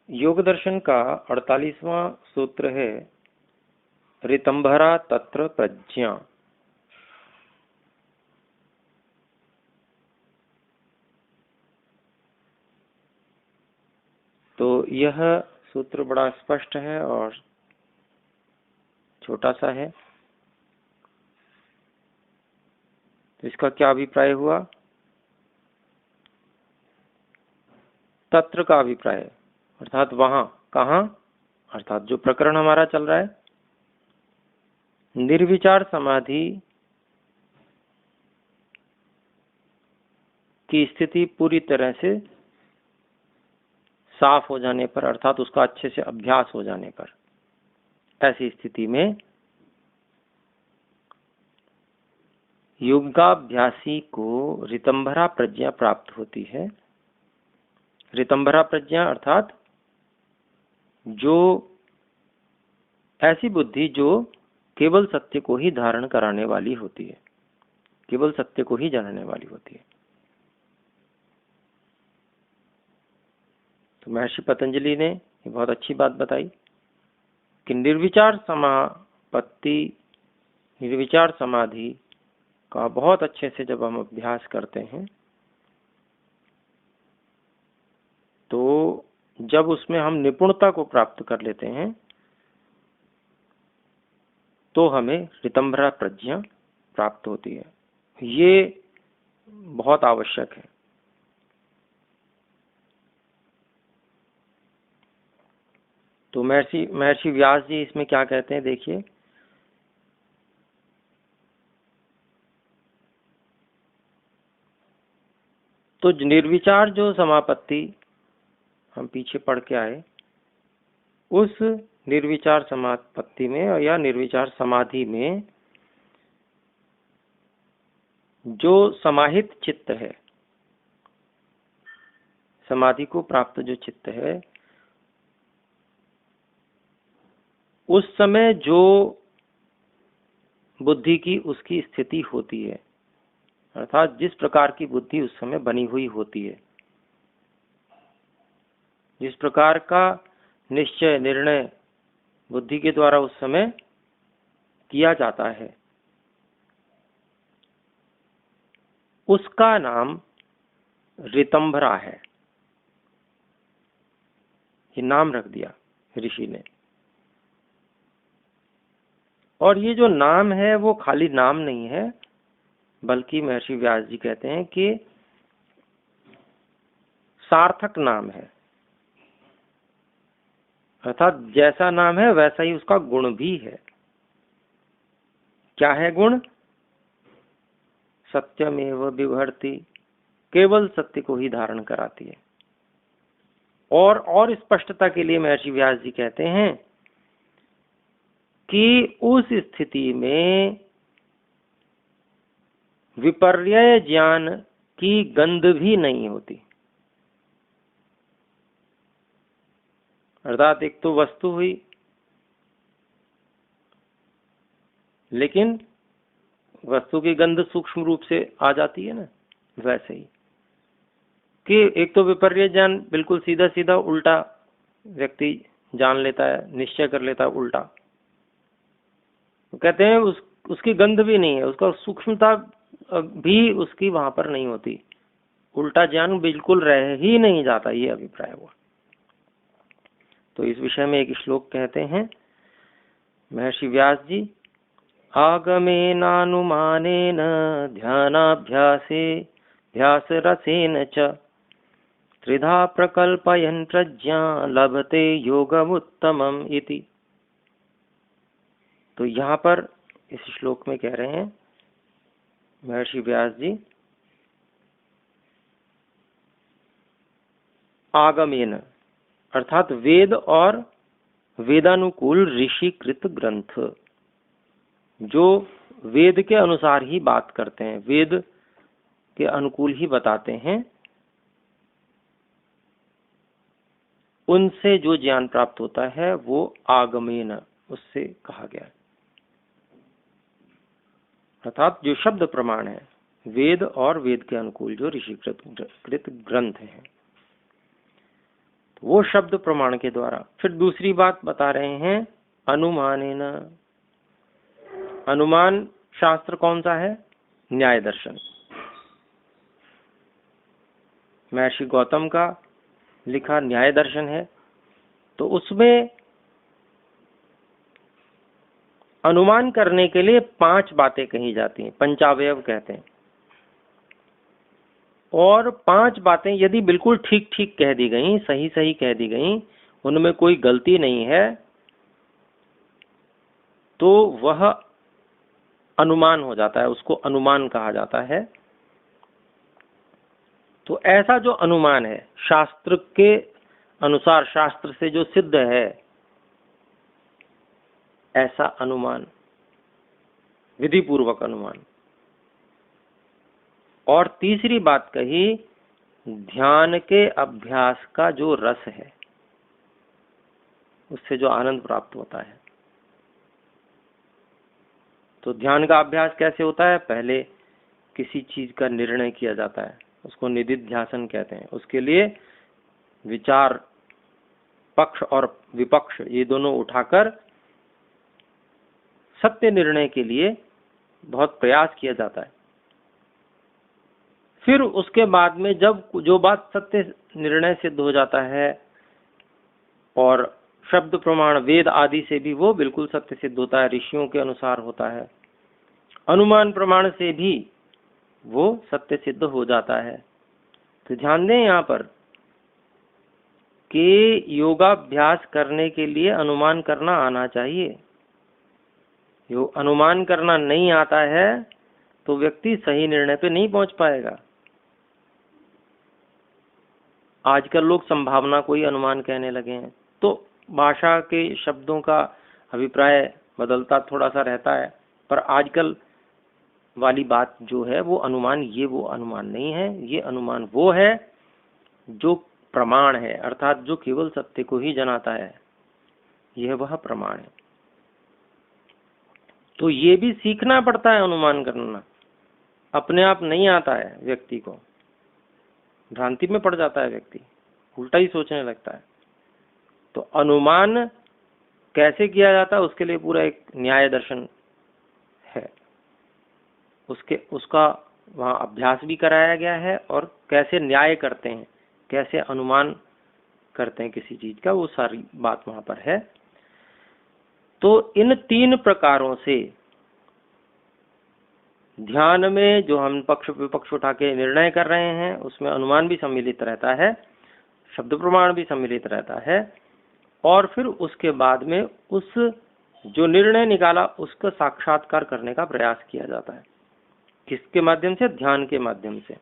योग दर्शन का 48वां सूत्र है ऋतंभरा तत्र प्रज्ञा। तो यह सूत्र बड़ा स्पष्ट है और छोटा सा है। तो इसका क्या अभिप्राय हुआ? तत्र का अभिप्राय अर्थात वहां, कहां, अर्थात जो प्रकरण हमारा चल रहा है, निर्विचार समाधि की स्थिति पूरी तरह से साफ हो जाने पर, अर्थात उसका अच्छे से अभ्यास हो जाने पर, ऐसी स्थिति में योगाभ्यासी को ऋतंभरा प्रज्ञा प्राप्त होती है। ऋतंभरा प्रज्ञा अर्थात जो ऐसी बुद्धि जो केवल सत्य को ही धारण कराने वाली होती है, केवल सत्य को ही जानने वाली होती है। तो महर्षि पतंजलि ने ये बहुत अच्छी बात बताई कि निर्विचार समापत्ति, निर्विचार समाधि का बहुत अच्छे से जब हम अभ्यास करते हैं तो जब उसमें हम निपुणता को प्राप्त कर लेते हैं तो हमें ऋतंभरा प्रज्ञा प्राप्त होती है। ये बहुत आवश्यक है। तो महर्षि व्यास जी इसमें क्या कहते हैं, देखिए। तो निर्विचार जो समापत्ति हम पीछे पढ़ के आए, उस निर्विचार समापत्ति में या निर्विचार समाधि में जो समाहित चित्त है, समाधि को प्राप्त जो चित्त है, उस समय जो बुद्धि की उसकी स्थिति होती है, अर्थात जिस प्रकार की बुद्धि उस समय बनी हुई होती है, जिस प्रकार का निश्चय निर्णय बुद्धि के द्वारा उस समय किया जाता है, उसका नाम ऋतंभरा है। ये नाम रख दिया ऋषि ने। और ये जो नाम है वो खाली नाम नहीं है, बल्कि महर्षि व्यास जी कहते हैं कि सार्थक नाम है। अर्थात जैसा नाम है वैसा ही उसका गुण भी है। क्या है गुण? सत्यमेव बिभर्ति, केवल सत्य को ही धारण कराती है। और स्पष्टता के लिए महर्षि व्यास जी कहते हैं कि उस स्थिति में विपर्यय ज्ञान की गंध भी नहीं होती। अर्थात एक तो वस्तु हुई, लेकिन वस्तु की गंध सूक्ष्म रूप से आ जाती है ना, वैसे ही कि एक तो विपर्य ज्ञान, बिल्कुल सीधा सीधा उल्टा व्यक्ति जान लेता है, निश्चय कर लेता है उल्टा। तो कहते हैं उसकी गंध भी नहीं है, उसका सूक्ष्मता भी उसकी वहां पर नहीं होती, उल्टा ज्ञान बिल्कुल रह ही नहीं जाता, ये अभिप्राय हुआ। तो इस विषय में एक श्लोक कहते हैं महर्षि व्यास जी, आगमेनानुमानेन ध्यानाभ्यासे ध्यासरसेन च त्रिधा प्रकल्पयन् प्रज्ञा लभते योगमुत्तमम् इति। तो यहाँ पर इस श्लोक में कह रहे हैं महर्षि व्यास जी, आगमेन अर्थात वेद और वेदानुकूल ऋषिकृत ग्रंथ, जो वेद के अनुसार ही बात करते हैं, वेद के अनुकूल ही बताते हैं, उनसे जो ज्ञान प्राप्त होता है वो आगमेन, उससे कहा गया। अर्थात जो शब्द प्रमाण है, वेद और वेद के अनुकूल जो ऋषिकृत ग्रंथ हैं। वो शब्द प्रमाण के द्वारा। फिर दूसरी बात बता रहे हैं अनुमानेन। अनुमान शास्त्र कौन सा है? न्याय दर्शन। महर्षि गौतम का लिखा न्याय दर्शन है। तो उसमें अनुमान करने के लिए 5 बातें कही जाती हैं, पंचावयव कहते हैं। और 5 बातें यदि बिल्कुल ठीक ठीक कह दी गई, सही सही कह दी गई, उनमें कोई गलती नहीं है, तो वह अनुमान हो जाता है, उसको अनुमान कहा जाता है। तो ऐसा जो अनुमान है शास्त्र के अनुसार, शास्त्र से जो सिद्ध है, ऐसा अनुमान विधि पूर्वक अनुमान। और तीसरी बात कही, ध्यान के अभ्यास का जो रस है, उससे जो आनंद प्राप्त होता है। तो ध्यान का अभ्यास कैसे होता है? पहले किसी चीज का निर्णय किया जाता है, उसको निदिध्यासन कहते हैं। उसके लिए विचार, पक्ष और विपक्ष, ये दोनों उठाकर सत्य निर्णय के लिए बहुत प्रयास किया जाता है। फिर उसके बाद में जब जो बात सत्य निर्णय सिद्ध हो जाता है, और शब्द प्रमाण वेद आदि से भी वो बिल्कुल सत्य सिद्ध होता है, ऋषियों के अनुसार होता है, अनुमान प्रमाण से भी वो सत्य सिद्ध हो जाता है। तो ध्यान दें यहाँ पर कि योगाभ्यास करने के लिए अनुमान करना आना चाहिए। जो अनुमान करना नहीं आता है तो व्यक्ति सही निर्णय पे नहीं पहुंच पाएगा। आजकल लोग संभावना को ही अनुमान कहने लगे हैं, तो भाषा के शब्दों का अभिप्राय बदलता थोड़ा सा रहता है, पर आजकल वाली बात जो है वो अनुमान, ये वो अनुमान नहीं है। ये अनुमान वो है जो प्रमाण है, अर्थात जो केवल सत्य को ही जनाता है, यह वह प्रमाण है। तो ये भी सीखना पड़ता है अनुमान करना, अपने आप नहीं आता है। व्यक्ति को भ्रांति में पड़ जाता है, व्यक्ति उल्टा ही सोचने लगता है। तो अनुमान कैसे किया जाता है उसके लिए पूरा एक न्याय दर्शन है, उसका वहाँ अभ्यास भी कराया गया है, और कैसे न्याय करते हैं, कैसे अनुमान करते हैं किसी चीज का, वो सारी बात वहां पर है। तो इन 3 प्रकारों से ध्यान में जो हम पक्ष विपक्ष उठा के निर्णय कर रहे हैं, उसमें अनुमान भी सम्मिलित रहता है, शब्द प्रमाण भी सम्मिलित रहता है, और फिर उसके बाद में उस जो निर्णय निकाला उसका साक्षात्कार करने का प्रयास किया जाता है। किसके माध्यम से? ध्यान के माध्यम से।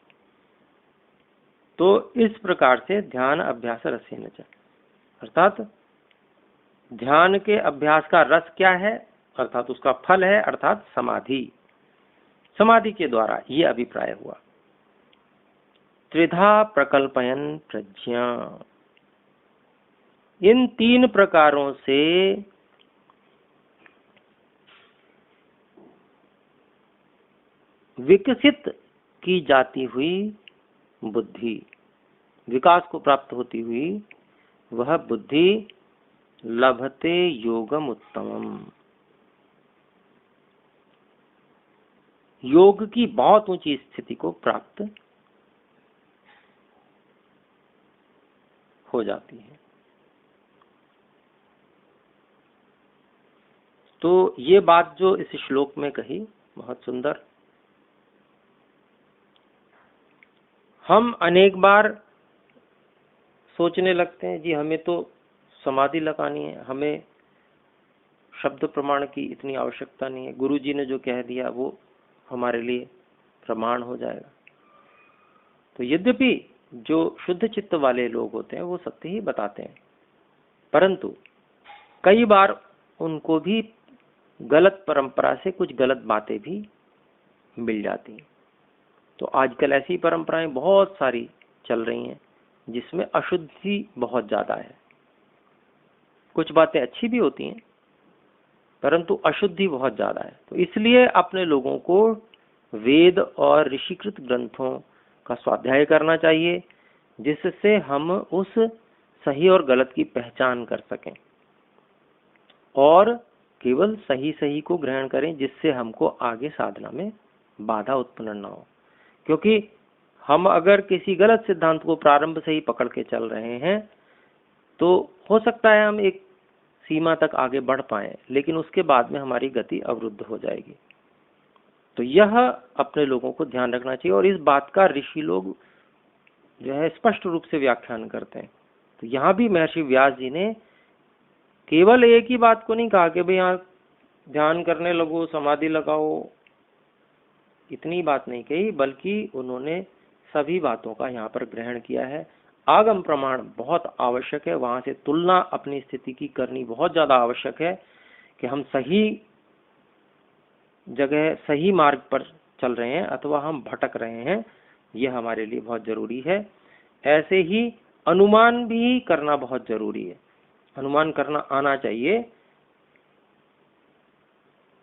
तो इस प्रकार से ध्यान अभ्यास रसेन च, अर्थात ध्यान के अभ्यास का रस क्या है, अर्थात उसका फल है, अर्थात समाधि। समाधि के द्वारा ये अभिप्राय हुआ। त्रिधा प्रकल्पयन प्रज्ञा, इन 3 प्रकारों से विकसित की जाती हुई बुद्धि, विकास को प्राप्त होती हुई वह बुद्धि लभते योगम उत्तमम, योग की बहुत ऊंची स्थिति को प्राप्त हो जाती है। तो ये बात जो इस श्लोक में कही बहुत सुंदर। हम अनेक बार सोचने लगते हैं जी हमें तो समाधि लगानी है, हमें शब्द प्रमाण की इतनी आवश्यकता नहीं है, गुरुजी ने जो कह दिया वो हमारे लिए प्रमाण हो जाएगा। तो यद्यपि जो शुद्ध चित्त वाले लोग होते हैं वो सत्य ही बताते हैं, परंतु कई बार उनको भी गलत परंपरा से कुछ गलत बातें भी मिल जाती हैं। तो आजकल ऐसी परंपराएं बहुत सारी चल रही हैं जिसमें अशुद्धि बहुत ज्यादा है। कुछ बातें अच्छी भी होती हैं परंतु अशुद्धि बहुत ज्यादा है। तो इसलिए अपने लोगों को वेद और ऋषिकृत ग्रंथों का स्वाध्याय करना चाहिए, जिससे हम उस सही और गलत की पहचान कर सकें और केवल सही सही को ग्रहण करें, जिससे हमको आगे साधना में बाधा उत्पन्न ना हो। क्योंकि हम अगर किसी गलत सिद्धांत को प्रारंभ से ही पकड़ के चल रहे हैं तो हो सकता है हम एक सीमा तक आगे बढ़ पाएं, लेकिन उसके बाद में हमारी गति अवरुद्ध हो जाएगी। तो यह अपने लोगों को ध्यान रखना चाहिए और इस बात का ऋषि लोग जो है स्पष्ट रूप से व्याख्यान करते हैं। तो यहाँ भी महर्षि व्यास जी ने केवल एक ही बात को नहीं कहा कि भाई यहाँ ध्यान करने लगो, समाधि लगाओ, इतनी बात नहीं कही, बल्कि उन्होंने सभी बातों का यहाँ पर ग्रहण किया है। आगम प्रमाण बहुत आवश्यक है, वहां से तुलना अपनी स्थिति की करनी बहुत ज्यादा आवश्यक है कि हम सही जगह सही मार्ग पर चल रहे हैं अथवा हम भटक रहे हैं, यह हमारे लिए बहुत जरूरी है। ऐसे ही अनुमान भी करना बहुत जरूरी है, अनुमान करना आना चाहिए।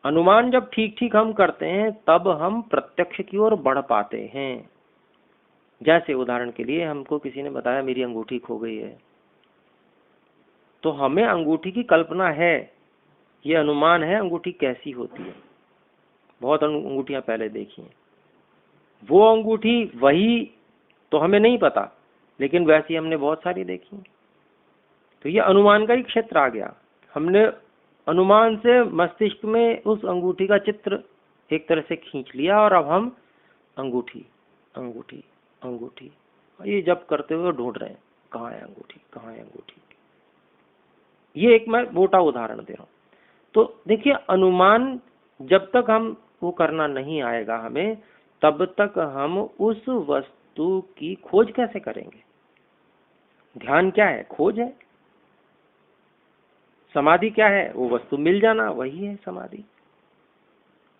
अनुमान जब ठीक ठीक हम करते हैं तब हम प्रत्यक्ष की ओर बढ़ पाते हैं। जैसे उदाहरण के लिए हमको किसी ने बताया मेरी अंगूठी खो गई है, तो हमें अंगूठी की कल्पना है, ये अनुमान है अंगूठी कैसी होती है, बहुत अंगूठियां पहले देखी हैं, वो अंगूठी वही तो हमें नहीं पता, लेकिन वैसी हमने बहुत सारी देखी। तो ये अनुमान का ही क्षेत्र आ गया। हमने अनुमान से मस्तिष्क में उस अंगूठी का चित्र एक तरह से खींच लिया और अब हम अंगूठी अंगूठी अंगूठी ये जब करते हुए ढूंढ रहे हैं, कहाँ है अंगूठी, कहाँ है अंगूठी। ये एक मैं मोटा उदाहरण दे रहा हूं। तो देखिए, अनुमान जब तक हम वो करना नहीं आएगा हमें, तब तक हम उस वस्तु की खोज कैसे करेंगे। ध्यान क्या है? खोज है। समाधि क्या है? वो वस्तु मिल जाना, वही है समाधि।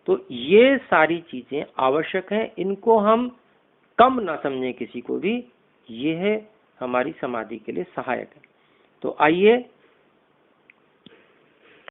तो ये सारी चीजें आवश्यक हैं, इनको हम कम ना समझें किसी को भी, ये है हमारी समाधि के लिए सहायक है। तो आइए